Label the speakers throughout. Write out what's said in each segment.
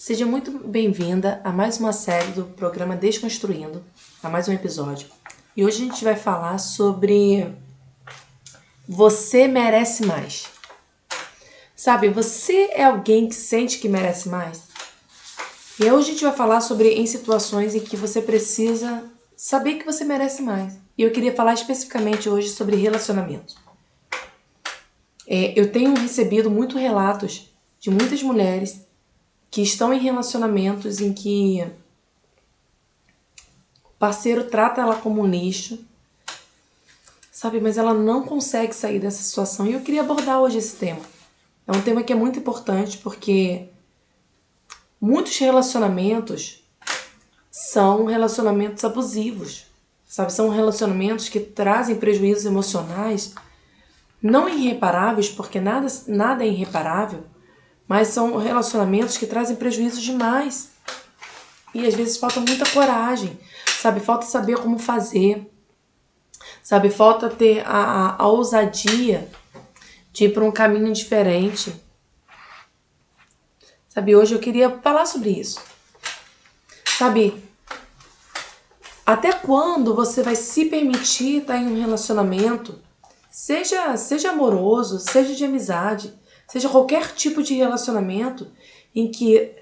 Speaker 1: Seja muito bem-vinda a mais uma série do programa Desconstruindo, a mais um episódio. E hoje a gente vai falar sobre você merece mais. Sabe, você é alguém que sente que merece mais? E hoje a gente vai falar sobre em situações em que você precisa saber que você merece mais. E eu queria falar especificamente hoje sobre relacionamento. Eu tenho recebido muitos relatos de muitas mulheres que estão em relacionamentos em que o parceiro trata ela como um lixo, sabe? Mas ela não consegue sair dessa situação. E eu queria abordar hoje esse tema. É um tema que é muito importante porque muitos relacionamentos são relacionamentos abusivos, sabe? São relacionamentos que trazem prejuízos emocionais, não irreparáveis, porque nada é irreparável, mas são relacionamentos que trazem prejuízos demais. E às vezes falta muita coragem, sabe? Falta saber como fazer, sabe? Falta ter a ousadia de ir para um caminho diferente. Sabe, hoje eu queria falar sobre isso. Sabe, até quando você vai se permitir estar em um relacionamento, seja amoroso, seja de amizade, seja qualquer tipo de relacionamento em que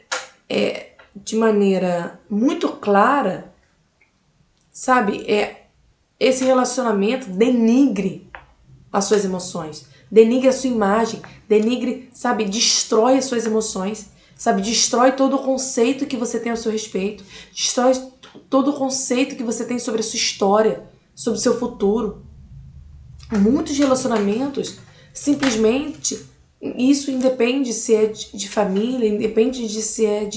Speaker 1: de maneira muito clara, sabe, esse relacionamento denigre as suas emoções, denigre a sua imagem, denigre, sabe, destrói as suas emoções, sabe, destrói todo o conceito que você tem a seu respeito, destrói todo o conceito que você tem sobre a sua história, sobre o seu futuro. Muitos relacionamentos, simplesmente, isso independe se é de família, independe de se é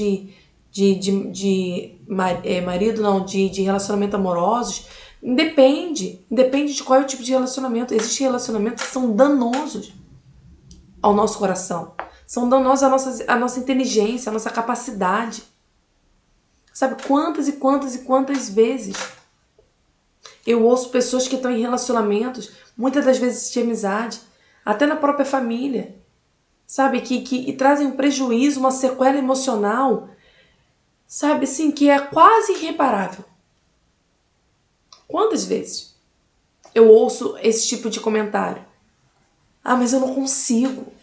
Speaker 1: marido, não, de relacionamento amorosos, independe de qual é o tipo de relacionamento. Existem relacionamentos que são danosos ao nosso coração, são danosos à nossa inteligência, à nossa capacidade. Sabe quantas e quantas e quantas vezes eu ouço pessoas que estão em relacionamentos, muitas das vezes de amizade, até na própria família, sabe, que trazem um prejuízo, uma sequela emocional, sabe, assim, que é quase irreparável. Quantas vezes eu ouço esse tipo de comentário? Ah, mas eu não consigo.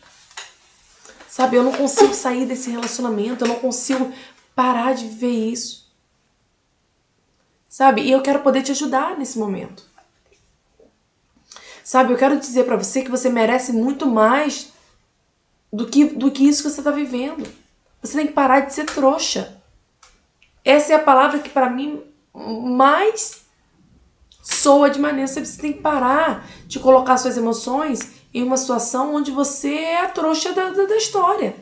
Speaker 1: Sabe, eu não consigo sair desse relacionamento, eu não consigo parar de viver isso. Sabe, e eu quero poder te ajudar nesse momento. Sabe, eu quero dizer pra você que você merece muito mais do que isso que você tá vivendo. Você tem que parar de ser trouxa. Essa é a palavra que pra mim mais soa de maneira. Você tem que parar de colocar suas emoções em uma situação onde você é a trouxa da história.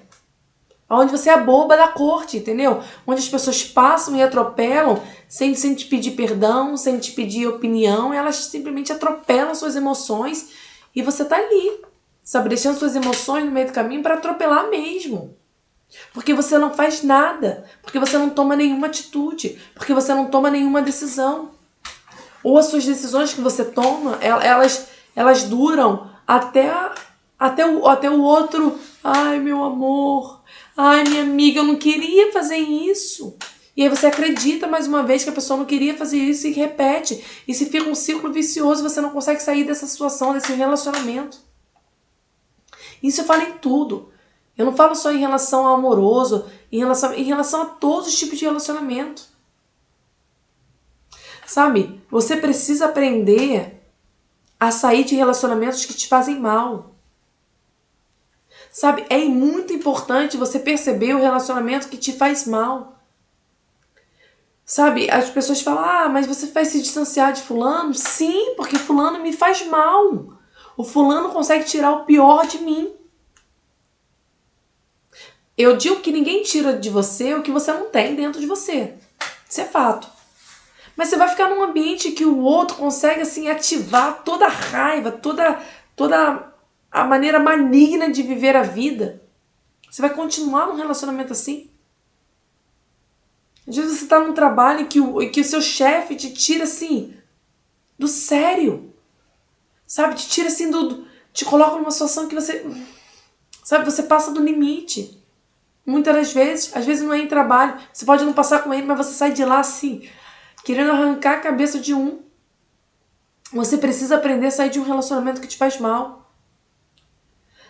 Speaker 1: Onde você é a boba da corte, entendeu? Onde as pessoas passam e atropelam sem te pedir perdão, sem te pedir opinião. Elas simplesmente atropelam suas emoções e você tá ali, sabe? Deixando suas emoções no meio do caminho para atropelar mesmo. Porque você não faz nada, porque você não toma nenhuma atitude, porque você não toma nenhuma decisão. Ou as suas decisões que você toma, elas duram até o outro. Ai, meu amor. Ai, minha amiga, eu não queria fazer isso. E aí você acredita mais uma vez que a pessoa não queria fazer isso e repete. E se fica um ciclo vicioso, você não consegue sair dessa situação, desse relacionamento. Isso eu falo em tudo. Eu não falo só em relação ao amoroso, em relação a todos os tipos de relacionamento. Sabe, você precisa aprender a sair de relacionamentos que te fazem mal. Sabe, é muito importante você perceber o relacionamento que te faz mal. Sabe, as pessoas falam, ah, mas você vai se distanciar de fulano? Sim, porque fulano me faz mal. O fulano consegue tirar o pior de mim. Eu digo que ninguém tira de você o que você não tem dentro de você. Isso é fato. Mas você vai ficar num ambiente que o outro consegue assim ativar toda a raiva, toda a maneira maligna de viver a vida. Você vai continuar num relacionamento assim? Às vezes você tá num trabalho em que o seu chefe te tira assim do sério. Sabe? Te tira assim te coloca numa situação que você, sabe, você passa do limite. Muitas das vezes, às vezes não é em trabalho. Você pode não passar com ele, mas você sai de lá assim, querendo arrancar a cabeça de um. Você precisa aprender a sair de um relacionamento que te faz mal.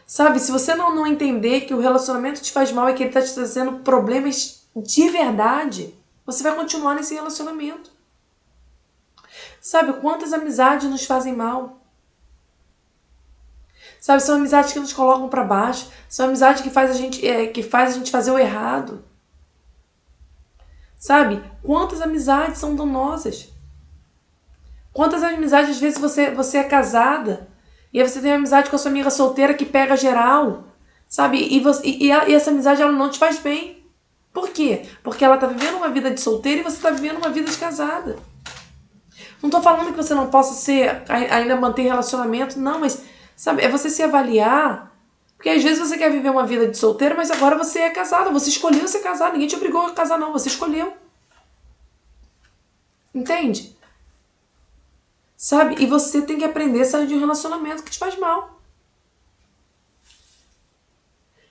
Speaker 1: Sabe, se você não entender que o relacionamento te faz mal e que ele está te trazendo problemas de verdade, você vai continuar nesse relacionamento. Sabe, quantas amizades nos fazem mal? Sabe, são amizades que nos colocam para baixo, são amizades que faz a gente fazer o errado. Sabe, quantas amizades são danosas? Quantas amizades, às vezes, você é casada e aí você tem uma amizade com a sua amiga solteira que pega geral, sabe? E essa amizade ela não te faz bem. Por quê? Porque ela tá vivendo uma vida de solteira e você tá vivendo uma vida de casada. Não tô falando que você não possa ainda manter relacionamento, não, mas, sabe, é você se avaliar. Porque às vezes você quer viver uma vida de solteiro, mas agora você é casada, você escolheu ser casado, ninguém te obrigou a casar não, você escolheu. Entende? Sabe? E você tem que aprender a sair de um relacionamento que te faz mal.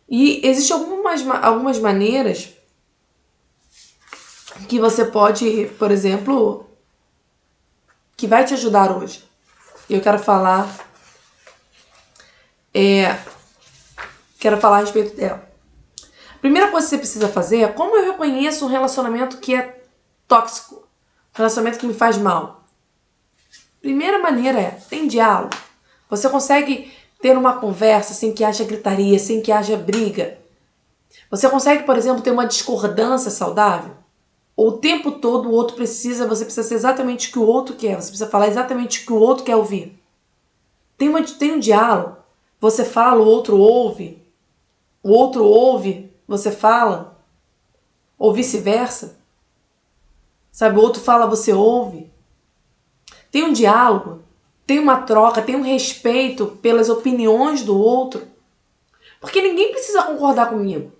Speaker 1: E existem algumas maneiras que você pode, por exemplo, que vai te ajudar hoje. Eu quero falar a respeito dela. A primeira coisa que você precisa fazer é como eu reconheço um relacionamento que é tóxico, um relacionamento que me faz mal. Primeira maneira tem diálogo. Você consegue ter uma conversa sem que haja gritaria, sem que haja briga. Você consegue, por exemplo, ter uma discordância saudável? O tempo todo você precisa ser exatamente o que o outro quer, você precisa falar exatamente o que o outro quer ouvir. Tem um diálogo, você fala, o outro ouve, você fala, ou vice-versa. Sabe, o outro fala, você ouve. Tem um diálogo, tem uma troca, tem um respeito pelas opiniões do outro. Porque ninguém precisa concordar comigo.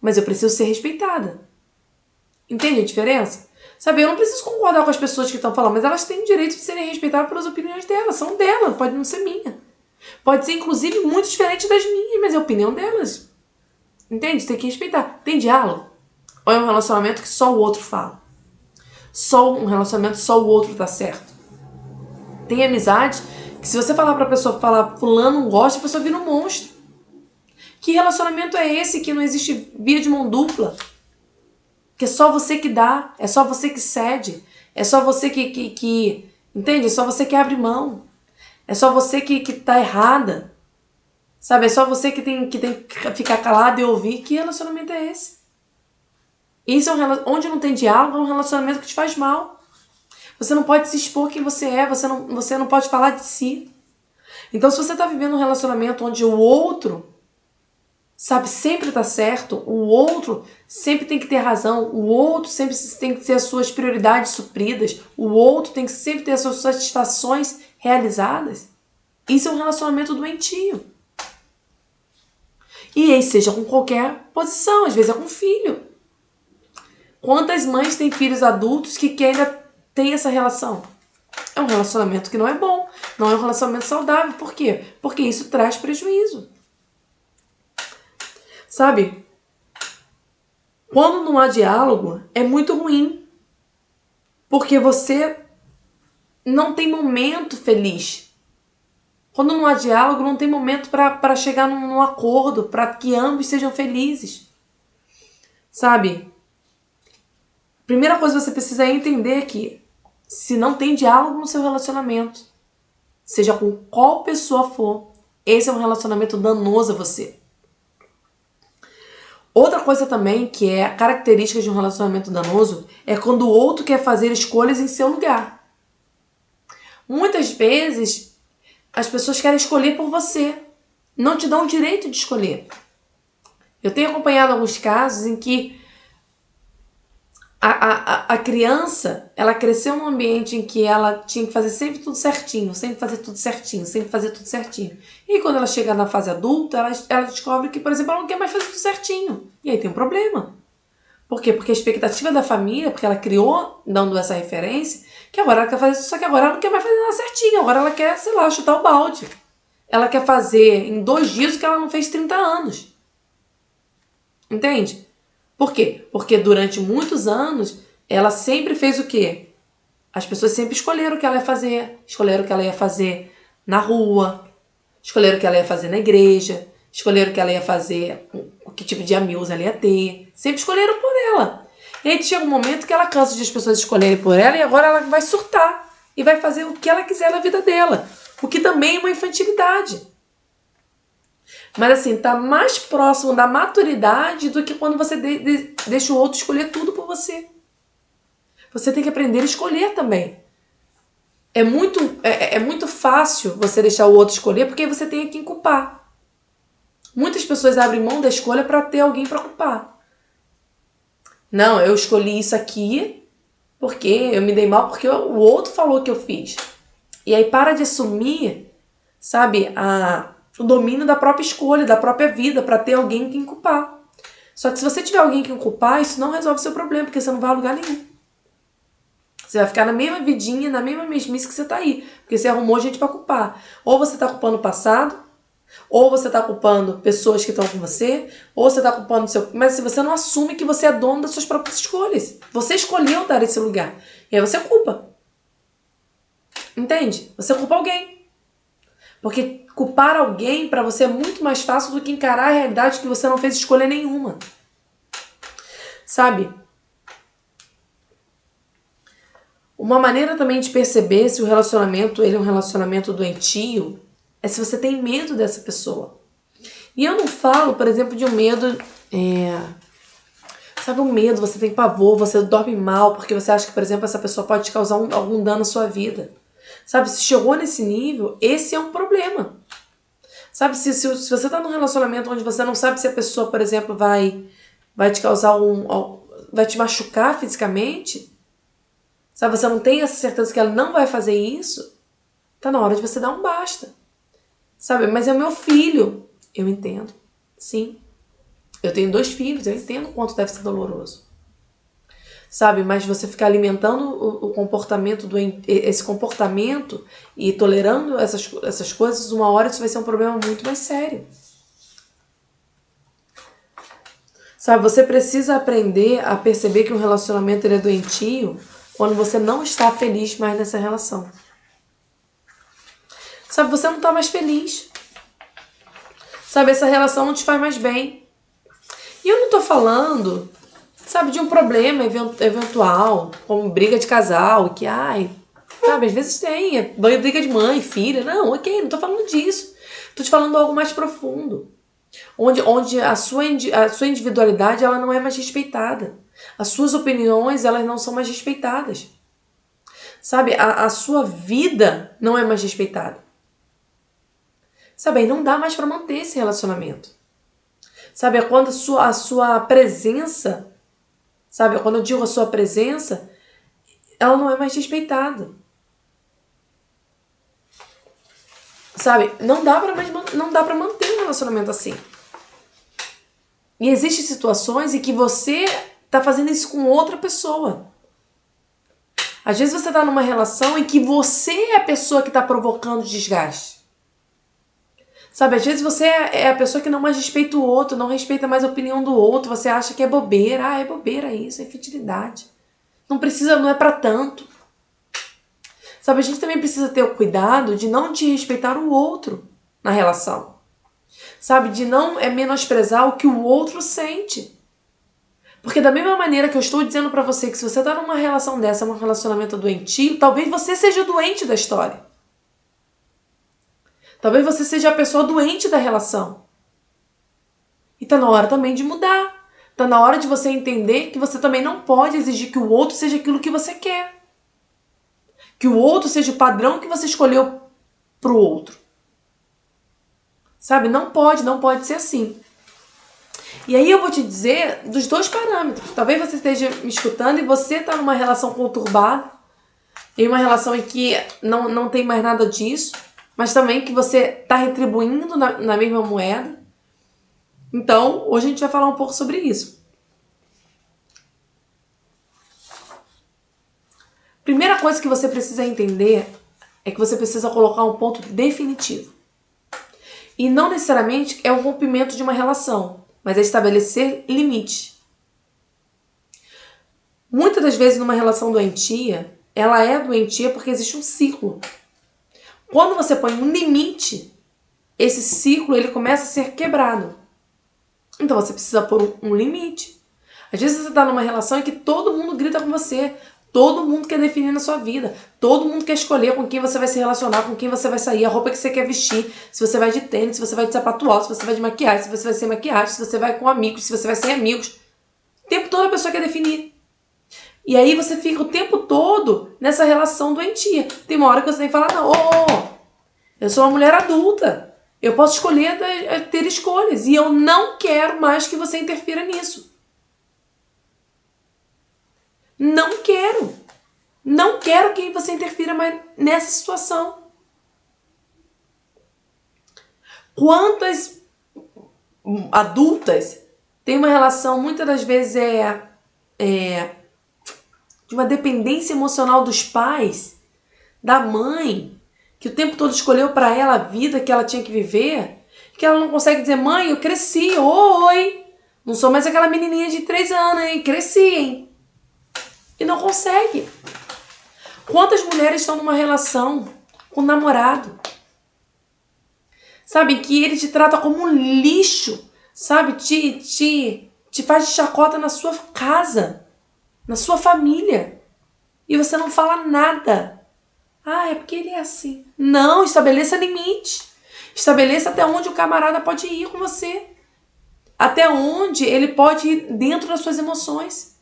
Speaker 1: Mas eu preciso ser respeitada. Entende a diferença? Sabe, eu não preciso concordar com as pessoas que estão falando, mas elas têm o direito de serem respeitadas pelas opiniões delas. São delas, pode não ser minha. Pode ser, inclusive, muito diferente das minhas, mas é a opinião delas. Entende? Tem que respeitar. Tem diálogo? Ou é um relacionamento que só o outro fala? Um relacionamento só o outro tá certo? Tem amizade que se você falar pra pessoa, falar fulano não gosta, a pessoa vira um monstro. Que relacionamento é esse que não existe via de mão dupla? Que é só você que dá, é só você que cede, é só você que entende? É só você que abre mão. É só você que tá errada. Sabe? É só você que tem que ficar calado e ouvir. Que relacionamento é esse? Isso onde não tem diálogo, é um relacionamento que te faz mal. Você não pode se expor quem você é, você não pode falar de si. Então, se você tá vivendo um relacionamento onde o outro, sabe, sempre tá certo, o outro sempre tem que ter razão, o outro sempre tem que ter as suas prioridades supridas, o outro tem que sempre ter as suas satisfações realizadas, isso é um relacionamento doentio. E aí, seja com qualquer posição, às vezes é com filho. Quantas mães têm filhos adultos que ainda têm essa relação? É um relacionamento que não é bom, não é um relacionamento saudável. Por quê? Porque isso traz prejuízo. Sabe? Quando não há diálogo, é muito ruim. Porque você não tem momento feliz. Quando não há diálogo, não tem momento para chegar num acordo, para que ambos sejam felizes. Sabe? Primeira coisa que você precisa é entender que se não tem diálogo no seu relacionamento, seja com qual pessoa for, esse é um relacionamento danoso a você. Outra coisa também que é característica de um relacionamento danoso é quando o outro quer fazer escolhas em seu lugar. Muitas vezes as pessoas querem escolher por você, não te dão o direito de escolher. Eu tenho acompanhado alguns casos em que a criança, ela cresceu num ambiente em que ela tinha que fazer sempre tudo certinho, sempre fazer tudo certinho, sempre fazer tudo certinho. E quando ela chega na fase adulta, ela descobre que, por exemplo, ela não quer mais fazer tudo certinho. E aí tem um problema. Por quê? Porque a expectativa da família, porque ela criou, dando essa referência, que agora ela quer fazer isso, só que agora ela não quer mais fazer nada certinho. Agora ela quer, sei lá, chutar o balde. Ela quer fazer em 2 dias o que ela não fez 30 anos. Entende? Por quê? Porque durante muitos anos ela sempre fez o quê? As pessoas sempre escolheram o que ela ia fazer. Escolheram o que ela ia fazer na rua. Escolheram o que ela ia fazer na igreja. Escolheram o que ela ia fazer, o que tipo de amigos ela ia ter. Sempre escolheram por ela. E aí chega um momento que ela cansa de as pessoas escolherem por ela e agora ela vai surtar. E vai fazer o que ela quiser na vida dela. O que também é uma infantilidade. Mas assim, tá mais próximo da maturidade do que quando você deixa o outro escolher tudo por você. Você tem que aprender a escolher também. É muito fácil você deixar o outro escolher porque você tem quem culpar. Muitas pessoas abrem mão da escolha para ter alguém para culpar. Não, eu escolhi isso aqui porque eu me dei mal porque o outro falou que eu fiz. E aí para de assumir, sabe, o domínio da própria escolha, da própria vida, para ter alguém quem culpar. Só que se você tiver alguém quem culpar, isso não resolve o seu problema, porque você não vai a lugar nenhum. Você vai ficar na mesma vidinha, na mesma mesmice que você tá aí. Porque você arrumou gente pra culpar. Ou você tá culpando o passado, ou você tá culpando pessoas que estão com você, ou você tá culpando o seu... Mas se você não assume que você é dono das suas próprias escolhas. Você escolheu dar esse lugar. E aí você culpa. Entende? Você culpa alguém. Porque culpar alguém pra você é muito mais fácil do que encarar a realidade que você não fez escolha nenhuma. Sabe? Uma maneira também de perceber se o relacionamento ele é um relacionamento doentio é se você tem medo dessa pessoa. E eu não falo, por exemplo, de um medo... Sabe, um medo, você tem pavor, você dorme mal porque você acha que, por exemplo, essa pessoa pode te causar algum dano à sua vida. Sabe, se chegou nesse nível, esse é um problema. Sabe, se você tá num relacionamento onde você não sabe se a pessoa, por exemplo, vai te causar vai te machucar fisicamente... Sabe, você não tem essa certeza que ela não vai fazer isso, tá na hora de você dar um basta. Sabe, mas é o meu filho. Eu entendo, sim. Eu tenho 2 filhos, eu entendo o quanto deve ser doloroso. Sabe, mas você ficar alimentando o comportamento, esse comportamento e tolerando essas coisas, uma hora isso vai ser um problema muito mais sério. Sabe, você precisa aprender a perceber que um relacionamento ele é doentio quando você não está feliz mais nessa relação. Sabe, você não está mais feliz. Sabe, essa relação não te faz mais bem. E eu não tô falando, sabe, de um problema eventual, como briga de casal, que, sabe, às vezes tem, briga de mãe, filha. Não, ok, não tô falando disso. Tô te falando algo mais profundo. Onde a sua individualidade ela não é mais respeitada. As suas opiniões elas não são mais respeitadas. Sabe, a sua vida não é mais respeitada. Sabe, aí não dá mais para manter esse relacionamento. Sabe, é quando a sua presença, sabe, quando eu digo a sua presença, ela não é mais respeitada. Sabe, não dá para manter um relacionamento assim. E existem situações em que você tá fazendo isso com outra pessoa. Às vezes você tá numa relação em que você é a pessoa que tá provocando desgaste. Sabe, às vezes você é a pessoa que não mais respeita o outro, não respeita mais a opinião do outro, você acha que é bobeira. É bobeira isso, é infantilidade. Não precisa, não é pra tanto. Sabe, a gente também precisa ter o cuidado de não desrespeitar o outro na relação. Sabe, de não menosprezar o que o outro sente. Porque da mesma maneira que eu estou dizendo pra você que se você tá numa relação dessa, um relacionamento doentio, talvez você seja o doente da história. Talvez você seja a pessoa doente da relação. E tá na hora também de mudar. Tá na hora de você entender que você também não pode exigir que o outro seja aquilo que você quer. Que o outro seja o padrão que você escolheu pro outro. Sabe? Não pode ser assim. E aí eu vou te dizer dos 2 parâmetros. Talvez você esteja me escutando e você tá numa relação conturbada. Em uma relação em que não tem mais nada disso. Mas também que você tá retribuindo na mesma moeda. Então, hoje a gente vai falar um pouco sobre isso. Primeira coisa que você precisa entender é que você precisa colocar um ponto definitivo. E não necessariamente é o rompimento de uma relação. mas é estabelecer limites. Muitas das vezes numa relação doentia, ela é doentia porque existe um ciclo. Quando você põe um limite, esse ciclo ele começa a ser quebrado. Então você precisa pôr um limite. Às vezes você está numa relação em que todo mundo grita com você, todo mundo quer definir na sua vida, todo mundo quer escolher com quem você vai se relacionar, com quem você vai sair, a roupa que você quer vestir, se você vai de tênis, se você vai de sapato alto, se você vai de maquiagem, se você vai sem maquiagem, se você vai com amigos, se você vai sem amigos. O tempo todo a pessoa quer definir. E aí você fica o tempo todo nessa relação doentia. Tem uma hora que você tem que falar, não, eu sou uma mulher adulta. Eu posso escolher ter escolhas. E eu não quero mais que você interfira nisso. Não quero. Não quero que você interfira mais nessa situação. Quantas adultas têm uma relação, muitas das vezes de uma dependência emocional dos pais, da mãe, que o tempo todo escolheu para ela a vida que ela tinha que viver, que ela não consegue dizer, mãe, eu cresci, oi, não sou mais aquela menininha de 3 anos, hein, cresci, hein. E não consegue. Quantas mulheres estão numa relação com um namorado, sabe, que ele te trata como um lixo, sabe, te faz de chacota na sua casa, na sua família, e você não fala nada. Ah, é porque ele é assim. Não, estabeleça limite. Estabeleça até onde o camarada pode ir com você. Até onde ele pode ir dentro das suas emoções.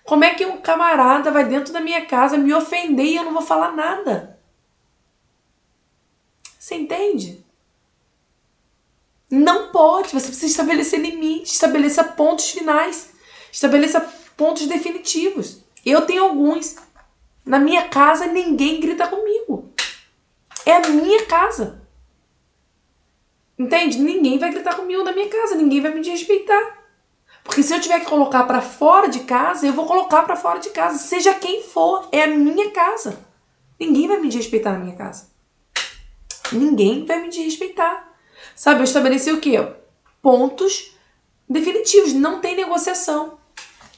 Speaker 1: Como é que um camarada vai dentro da minha casa me ofender e eu não vou falar nada? Você entende? Não pode. Você precisa estabelecer limites, estabeleça pontos finais, estabeleça pontos definitivos. Eu tenho alguns. Na minha casa, ninguém grita comigo. É a minha casa. Entende? Ninguém vai gritar comigo na minha casa. Ninguém vai me desrespeitar. Porque se eu tiver que colocar para fora de casa, eu vou colocar para fora de casa. Seja quem for, é a minha casa. Ninguém vai me desrespeitar na minha casa. Ninguém vai me desrespeitar. Sabe, eu estabeleci o quê? Pontos definitivos. Não tem negociação.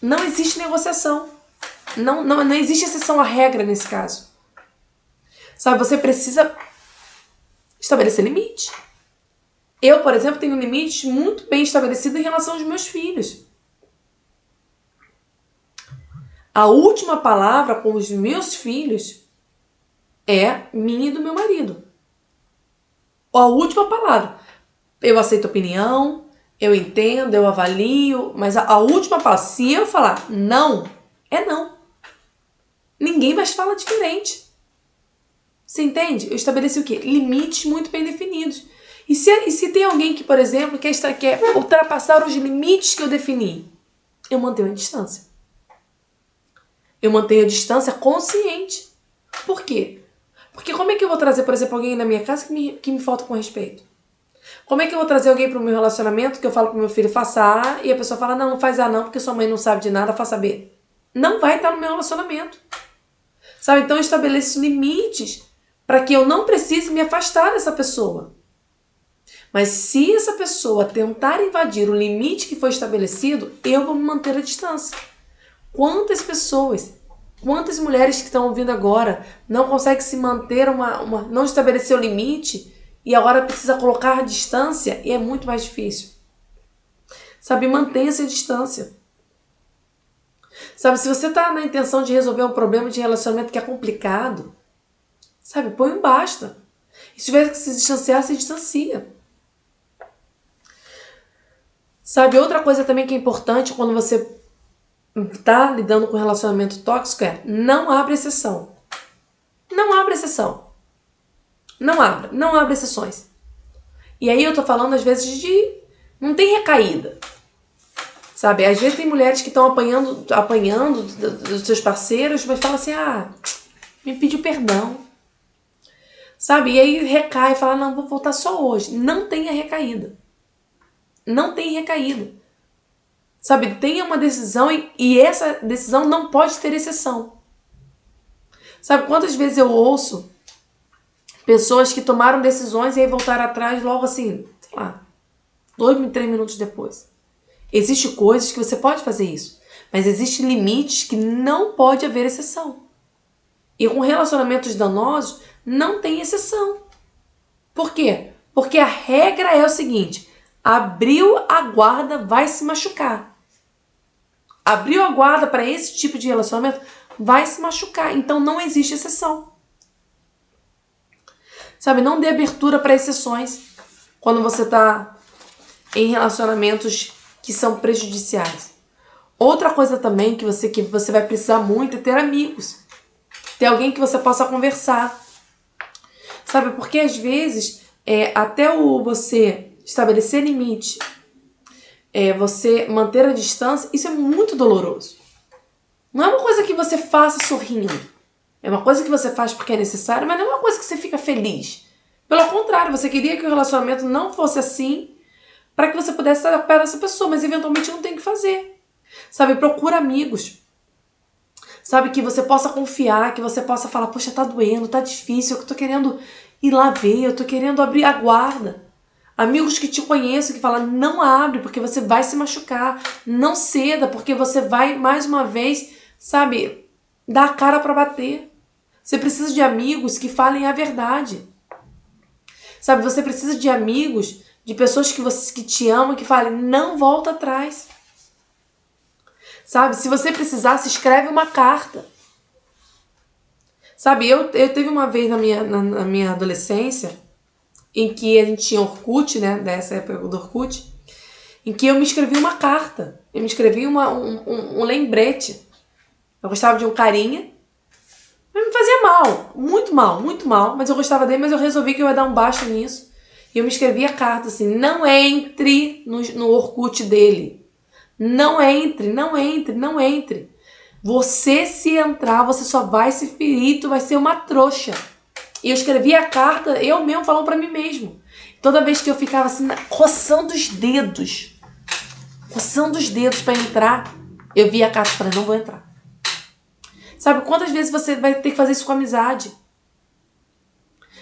Speaker 1: Não existe negociação. Não existe exceção à regra nesse caso. Sabe, você precisa estabelecer limite. Eu, por exemplo, tenho limites muito bem estabelecidos em relação aos meus filhos. A última palavra com os meus filhos é minha e do meu marido. A última palavra. Eu aceito opinião, eu entendo, eu avalio, mas a última palavra, se eu falar não, é não. Ninguém mais fala diferente. Você entende? Eu estabeleci o quê? Limites muito bem definidos. E se tem alguém que, por exemplo, quer ultrapassar os limites que eu defini, eu mantenho a distância. Eu mantenho a distância consciente. Por quê? Porque como é que eu vou trazer, por exemplo, alguém na minha casa que me falta com respeito? Como é que eu vou trazer alguém para o meu relacionamento que eu falo para o meu filho, faça A, e a pessoa fala, não faz A não, porque sua mãe não sabe de nada, faça B. Não vai estar no meu relacionamento. Sabe? Então eu estabeleço limites para que eu não precise me afastar dessa pessoa. Mas se essa pessoa tentar invadir o limite que foi estabelecido, eu vou me manter à distância. Quantas pessoas, quantas mulheres que estão ouvindo agora não conseguem se manter não estabelecer o limite e agora precisa colocar a distância e é muito mais difícil. Sabe, mantenha-se à distância. Sabe, se você está na intenção de resolver um problema de relacionamento que é complicado, sabe, põe um basta. E se tiver que se distanciar, se distancia. Sabe, outra coisa também que é importante quando você está lidando com um relacionamento tóxico é não abra exceção. Não abra exceção. Não abra exceções. E aí eu tô falando às vezes de... não tem recaída. Sabe, às vezes tem mulheres que estão apanhando dos seus parceiros, mas falam assim, me pediu perdão. Sabe, e aí recai e fala, não, vou voltar só hoje. Não tenha recaída. Não tem recaída. Sabe, tenha uma decisão e essa decisão não pode ter exceção. Sabe, quantas vezes eu ouço pessoas que tomaram decisões e aí voltaram atrás logo assim, sei lá, 2, 3 minutos depois. Existem coisas que você pode fazer isso, mas existem limites que não pode haver exceção. E com relacionamentos danosos, não tem exceção. Por quê? Porque a regra é o seguinte: abriu a guarda, vai se machucar. Abriu a guarda para esse tipo de relacionamento, vai se machucar. Então não existe exceção. Sabe, não dê abertura para exceções quando você está em relacionamentos que são prejudiciais. Outra coisa também que você vai precisar muito é ter amigos. Ter alguém que você possa conversar. Sabe, porque às vezes, até você estabelecer limite, você manter a distância, isso é muito doloroso. Não é uma coisa que você faça sorrindo. É uma coisa que você faz porque é necessário, mas não é uma coisa que você fica feliz. Pelo contrário, você queria que o relacionamento não fosse assim para que você pudesse estar perto dessa pessoa, mas eventualmente não tem que fazer. Sabe, procura amigos. Sabe, que você possa confiar, que você possa falar, poxa, tá doendo, tá difícil, eu tô querendo ir lá ver, eu tô querendo abrir a guarda. Amigos que te conheçam, que falam, não abre, porque você vai se machucar. Não ceda, porque você vai, mais uma vez, sabe, dar a cara para bater. Você precisa de amigos que falem a verdade. Sabe, você precisa de amigos, de pessoas que te amam, que falem, não volta atrás. Sabe, se você precisar, se escreve uma carta. Sabe, eu teve uma vez na minha adolescência, em que a gente tinha Orkut, né, dessa época do Orkut, em que eu me escrevi uma carta. Eu me escrevi um lembrete. Eu gostava de um carinha, mas me fazia mal, muito mal, mas eu gostava dele, mas eu resolvi que eu ia dar um basta nisso. E eu me escrevi a carta assim, não entre no Orkut dele. Não entre, não entre, não entre. Você, se entrar, você só vai se ferir, tu vai ser uma trouxa. E eu escrevi a carta, eu mesmo falando pra mim mesmo. Toda vez que eu ficava assim, coçando os dedos pra entrar, eu via a carta e falei, não vou entrar. Sabe quantas vezes você vai ter que fazer isso com amizade?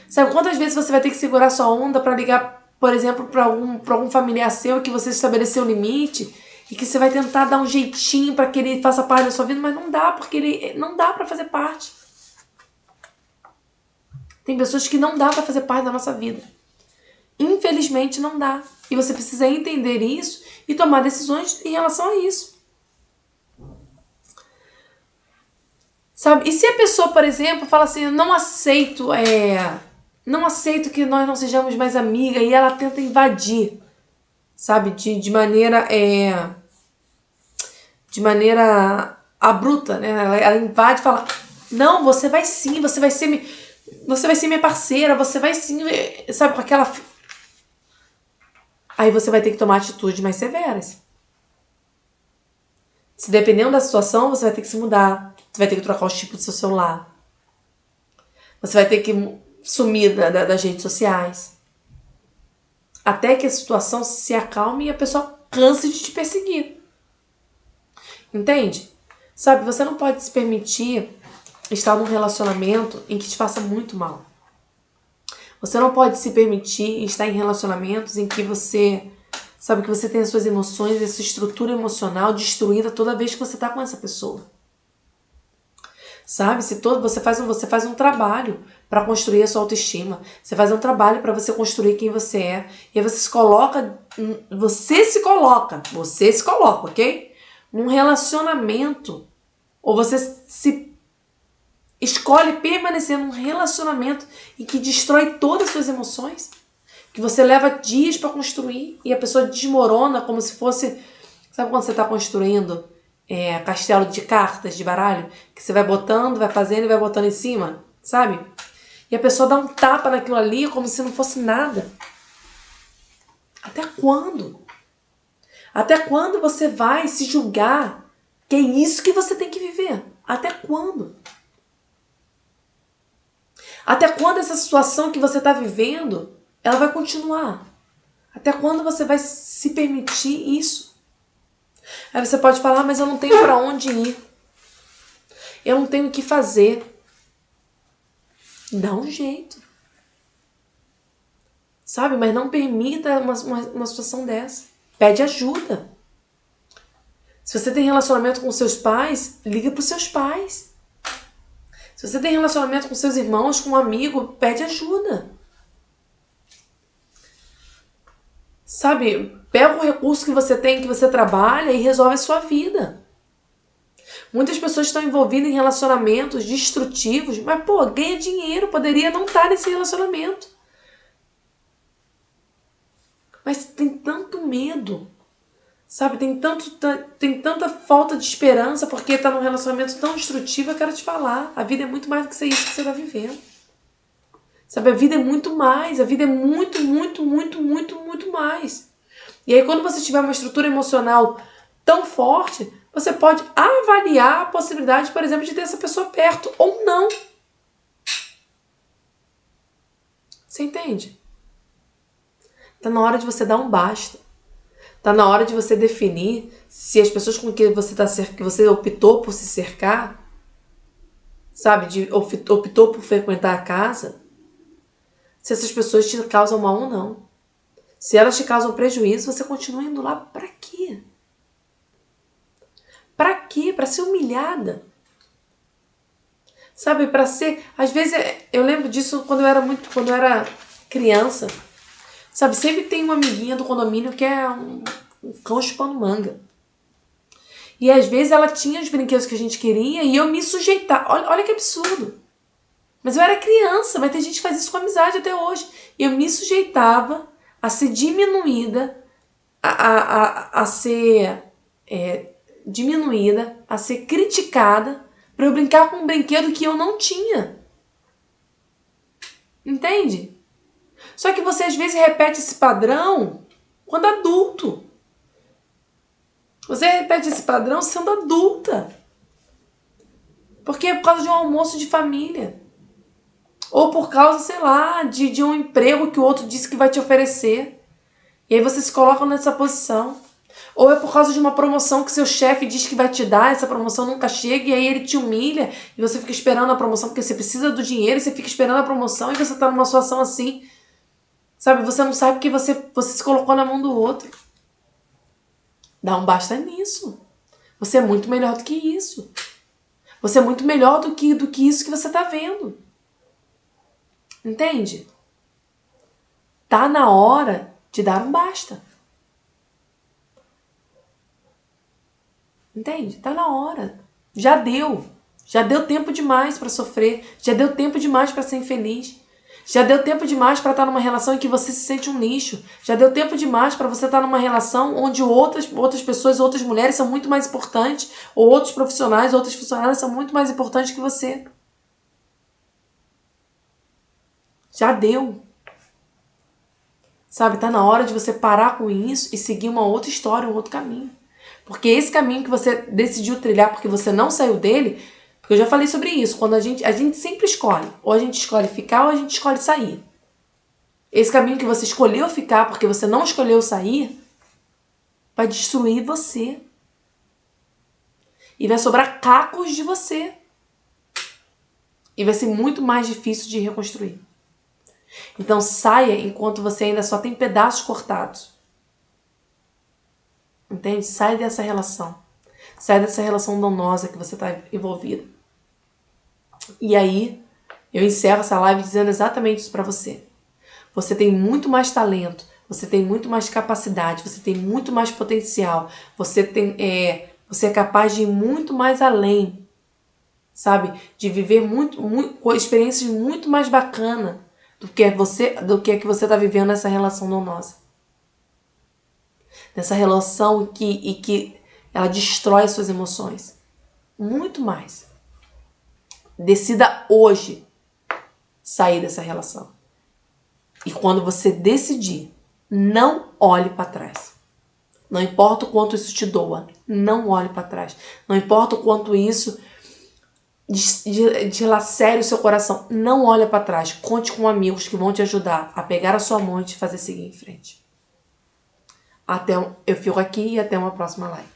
Speaker 1: Sabe quantas vezes você vai ter que segurar sua onda pra ligar, por exemplo, pra algum familiar seu que você estabeleceu o limite e que você vai tentar dar um jeitinho pra que ele faça parte da sua vida, mas não dá, porque ele não dá pra fazer parte. Tem pessoas que não dá pra fazer parte da nossa vida. Infelizmente não dá. E você precisa entender isso e tomar decisões em relação a isso. Sabe? E se a pessoa, por exemplo, fala assim, não aceito que nós não sejamos mais amigas, e ela tenta invadir, sabe? De maneira abrupta, né? Ela invade e fala, não, você vai sim, você vai ser minha parceira, você vai sim, sabe? Com aquela... Aí você vai ter que tomar atitudes mais severas. Se dependendo da situação, você vai ter que se mudar. Você vai ter que trocar o chip do seu celular. Você vai ter que sumir das redes sociais. Até que a situação se acalme e a pessoa canse de te perseguir. Entende? Sabe, você não pode se permitir estar num relacionamento em que te faça muito mal. Você não pode se permitir estar em relacionamentos em que você... Sabe, que você tem as suas emoções, essa estrutura emocional destruída toda vez que você está com essa pessoa. Sabe, você faz um trabalho para construir a sua autoestima. Você faz um trabalho para você construir quem você é. E aí você se coloca, ok? Num relacionamento. Ou você se escolhe permanecer num relacionamento em que destrói todas as suas emoções. Que você leva dias para construir e a pessoa desmorona como se fosse... Sabe quando você está construindo castelo de cartas, de baralho? Que você vai botando, vai fazendo e vai botando em cima, sabe? E a pessoa dá um tapa naquilo ali como se não fosse nada. Até quando? Até quando você vai se julgar que é isso que você tem que viver? Até quando? Até quando essa situação que você está vivendo... ela vai continuar. Até quando você vai se permitir isso? Aí você pode falar, mas eu não tenho para onde ir. Eu não tenho o que fazer. Dá um jeito. sabe? Mas não permita uma situação dessa. Pede ajuda. Se você tem relacionamento com seus pais, liga para os seus pais. Se você tem relacionamento com seus irmãos, com um amigo, pede ajuda. Sabe? Pega o recurso que você tem, que você trabalha e resolve a sua vida. Muitas pessoas estão envolvidas em relacionamentos destrutivos, mas, pô, ganha dinheiro, poderia não estar nesse relacionamento. Mas tem tanto medo, sabe? Tem tanta falta de esperança porque tá num relacionamento tão destrutivo. Eu quero te falar, a vida é muito mais do que isso que você tá vivendo. Sabe, a vida é muito mais, a vida é muito, muito, muito, muito, muito mais. E aí quando você tiver uma estrutura emocional tão forte, você pode avaliar a possibilidade, por exemplo, de ter essa pessoa perto ou não. Você entende? Tá na hora de você dar um basta. Tá na hora de você definir se as pessoas com que você optou por se cercar, sabe, optou por frequentar a casa, se essas pessoas te causam mal ou não. Se elas te causam prejuízo, você continua indo lá pra quê? Pra quê? Pra ser humilhada. Sabe, pra ser... Às vezes, eu lembro disso quando eu era criança. Sabe, sempre tem uma amiguinha do condomínio que é um cão chupando manga. E às vezes ela tinha os brinquedos que a gente queria e eu me sujeitava. Olha que absurdo. Mas eu era criança, mas tem gente que faz isso com amizade até hoje. E eu me sujeitava a ser diminuída, a ser diminuída, a ser criticada para eu brincar com um brinquedo que eu não tinha. Entende? Só que você às vezes repete esse padrão quando adulto. Você repete esse padrão sendo adulta. Porque é por causa de um almoço de família. Ou por causa, sei lá, de um emprego que o outro disse que vai te oferecer. E aí você se coloca nessa posição. Ou é por causa de uma promoção que seu chefe diz que vai te dar, essa promoção nunca chega, e aí ele te humilha, e você fica esperando a promoção porque você precisa do dinheiro, e você fica esperando a promoção, e você tá numa situação assim, sabe? Você não sabe porque você se colocou na mão do outro. Dá um basta nisso. Você é muito melhor do que isso. Você é muito melhor do que isso que você tá vendo. Entende? Tá na hora de dar um basta. Entende? Tá na hora. Já deu. Já deu tempo demais pra sofrer. Já deu tempo demais pra ser infeliz. Já deu tempo demais pra estar numa relação em que você se sente um lixo. Já deu tempo demais pra você estar numa relação onde outras pessoas, outras mulheres são muito mais importantes, ou outros profissionais, outros funcionários são muito mais importantes que você. Já deu. Sabe, tá na hora de você parar com isso e seguir uma outra história, um outro caminho. Porque esse caminho que você decidiu trilhar porque você não saiu dele, porque eu já falei sobre isso, quando a gente sempre escolhe, ou a gente escolhe ficar ou a gente escolhe sair. Esse caminho que você escolheu ficar porque você não escolheu sair, vai destruir você. E vai sobrar cacos de você. E vai ser muito mais difícil de reconstruir. Então saia enquanto você ainda só tem pedaços cortados. Entende? Sai dessa relação. Sai dessa relação danosa que você está envolvido. E aí, eu encerro essa live dizendo exatamente isso para você. Você tem muito mais talento, você tem muito mais capacidade, você tem muito mais potencial, você é capaz de ir muito mais além, sabe? De viver experiências muito mais bacanas do que que você está vivendo nessa relação danosa. Nessa relação que ela destrói as suas emoções. Muito mais. Decida hoje sair dessa relação. E quando você decidir, não olhe para trás. Não importa o quanto isso te doa, não olhe para trás. Não importa o quanto isso dilacere o seu coração, não olhe para trás. Conte com amigos que vão te ajudar a pegar a sua mão e te fazer seguir em frente. Eu fico aqui e até uma próxima live.